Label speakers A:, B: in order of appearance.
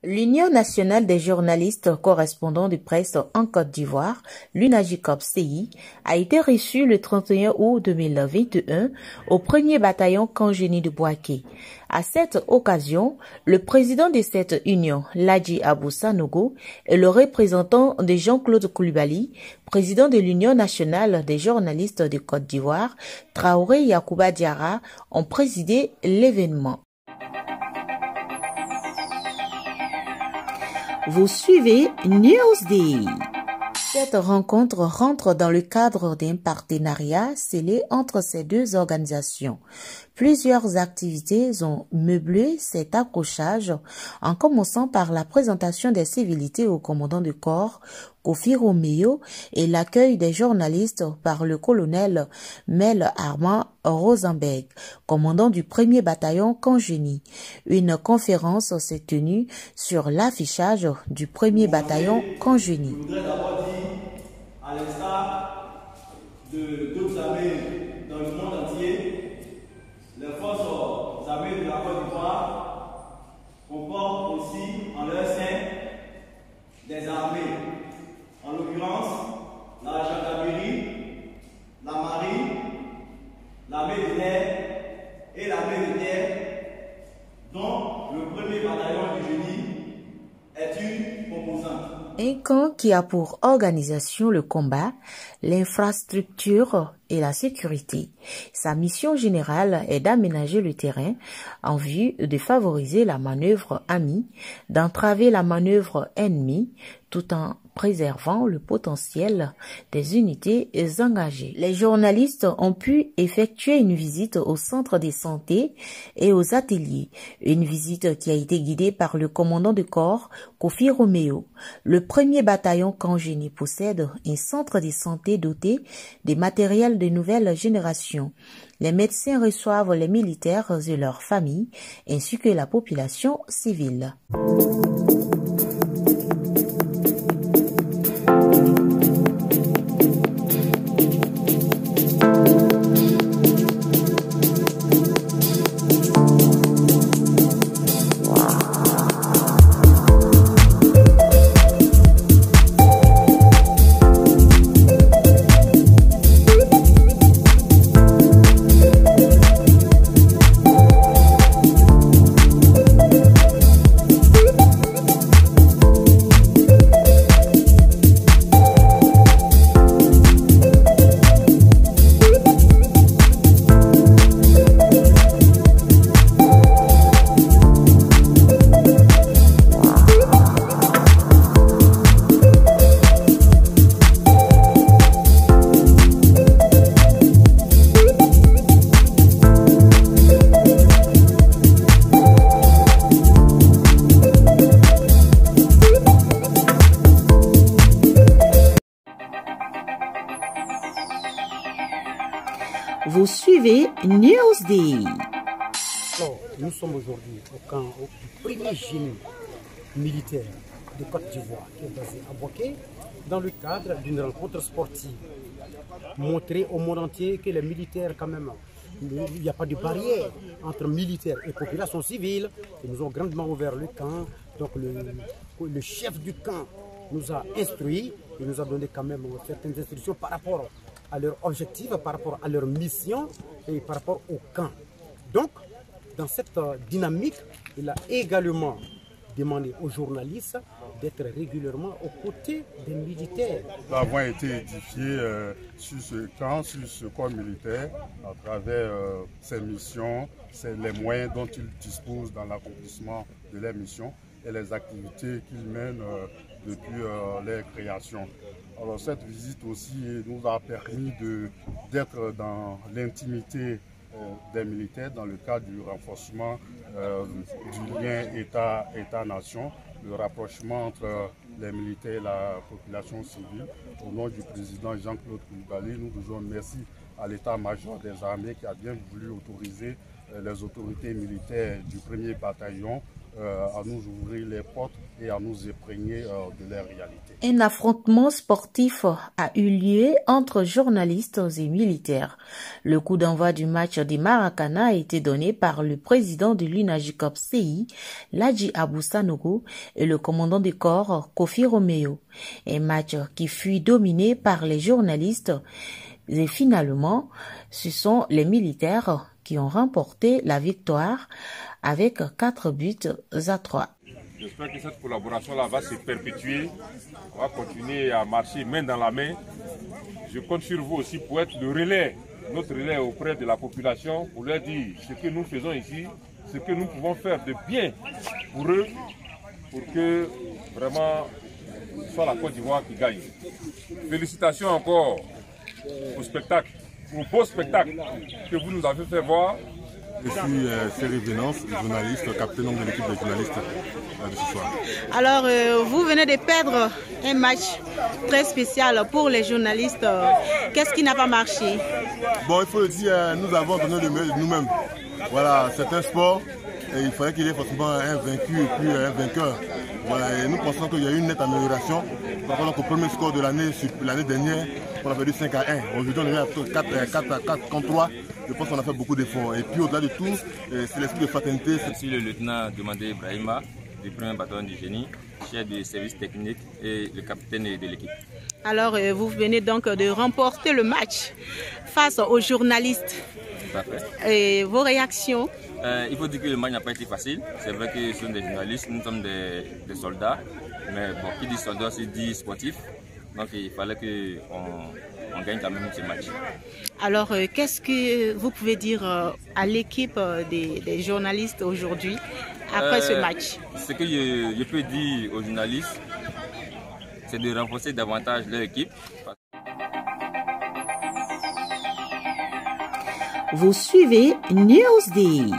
A: L'Union nationale des journalistes correspondants de presse en Côte d'Ivoire, l'UNAJICOP-CI, a été reçue le 31 août 2021 au 1er bataillon camp Génie de Bouaké. À cette occasion, le président de cette union, Ladji Abou Sanogo, et le représentant de Jean-Claude Koulibaly, président de l'Union nationale des journalistes de Côte d'Ivoire, Traoré Yacouba Diarra, ont présidé l'événement. Vous suivez Newsday. Cette rencontre rentre dans le cadre d'un partenariat scellé entre ces deux organisations. Plusieurs activités ont meublé cet accrochage, en commençant par la présentation des civilités au commandant de corps, Kofi Romeo, et l'accueil des journalistes par le colonel Mel Armand Rosenberg, commandant du 1er bataillon camp Génie. Une conférence s'est tenue sur l'affichage du 1er bataillon camp Génie.
B: À l'instar de d'autres armées dans le monde entier, les forces armées de la Côte d'Ivoire comportent aussi en leur sein des armées, en l'occurrence la gendarmerie, la marine, l'armée de l'air et l'armée de terre, dont le 1er bataillon du Génie est une composante.
A: Un camp qui a pour organisation le combat, l'infrastructure et la sécurité. Sa mission générale est d'aménager le terrain en vue de favoriser la manœuvre amie, d'entraver la manœuvre ennemie, tout en préservant le potentiel des unités engagées. Les journalistes ont pu effectuer une visite au centre de santé et aux ateliers, une visite qui a été guidée par le commandant de corps, Kofi Romeo. Le 1er bataillon camp Génie possède un centre de santé doté des matériels de nouvelle génération. Les médecins reçoivent les militaires et leurs familles, ainsi que la population civile. Vous suivez Newsday.
C: Alors, nous sommes aujourd'hui au camp du 1er génie militaire de Côte d'Ivoire qui est basé à Bouaké dans le cadre d'une rencontre sportive. Montrer au monde entier que les militaires quand même, il n'y a pas de barrière entre militaires et population civile. Et nous avons grandement ouvert le camp. Donc le chef du camp nous a instruits et nous a donné quand même certaines instructions par rapport à leur objectif, par rapport à leur mission et par rapport au camp. Donc, dans cette dynamique, il a également demandé aux journalistes d'être régulièrement aux côtés des militaires.
D: Nous avons été édifiés sur ce camp, sur ce corps militaire, à travers ses missions, les moyens dont ils disposent dans l'accomplissement de leurs missions et les activités qu'ils mènent depuis leur création. Alors cette visite aussi nous a permis d'être dans l'intimité des militaires dans le cadre du renforcement du lien État-nation, le rapprochement entre les militaires et la population civile. Au nom du président Jean-Claude Koulibaly, nous disons merci à l'état-major des armées qui a bien voulu autoriser les autorités militaires du 1er bataillon à nous ouvrir les portes et à nous imprégner de leur réalité.
A: Un affrontement sportif a eu lieu entre journalistes et militaires. Le coup d'envoi du match des Maracana a été donné par le président de l'UNAJICOP CI, Ladji Abou Sanogo, et le commandant du corps, Kofi Romeo. Un match qui fut dominé par les journalistes et finalement, ce sont les militaires qui ont remporté la victoire avec 4 buts à 3.
E: J'espère que cette collaboration-là va se perpétuer. On va continuer à marcher main dans la main. Je compte sur vous aussi pour être le relais, notre relais auprès de la population, pour leur dire ce que nous faisons ici, ce que nous pouvons faire de bien pour eux, pour que vraiment ce soit la Côte d'Ivoire qui gagne. Félicitations encore au spectacle, au beau spectacle que vous nous avez fait voir.
D: Je suis Cyril Venance, journaliste, capitaine de l'équipe des journalistes de ce soir.
F: Alors, vous venez de perdre un match très spécial pour les journalistes. Qu'est-ce qui n'a pas marché?
D: Bon, il faut le dire, nous avons donné le meilleur de nous-mêmes. Voilà, c'est un sport et il fallait qu'il y ait forcément un vaincu et puis un vainqueur. Voilà, et nous pensons qu'il y a eu une nette amélioration. Par exemple, au premier score de l'année dernière, on a perdu 5-1. Aujourd'hui, on est à 4 contre 3. Je pense qu'on a fait beaucoup d'efforts. Et puis au-delà de tout, c'est l'esprit de fraternité.
G: Je suis le lieutenant Demandé Ibrahima du 1er bataillon du génie, chef du service technique et le capitaine de l'équipe.
F: Alors, vous venez donc de remporter le match face aux journalistes.
G: Tout à fait.
F: Et vos réactions?
G: Il faut dire que le match n'a pas été facile. C'est vrai que ce sont des journalistes, nous sommes des soldats. Mais bon, qui dit soldat, c'est dit sportif. Donc il fallait qu'on gagne quand même ce match. Alors,
F: qu'est-ce que vous pouvez dire à l'équipe des journalistes aujourd'hui, après ce match?
G: Ce que je peux dire aux journalistes, c'est de renforcer davantage leur équipe.
A: Vous suivez Newsday.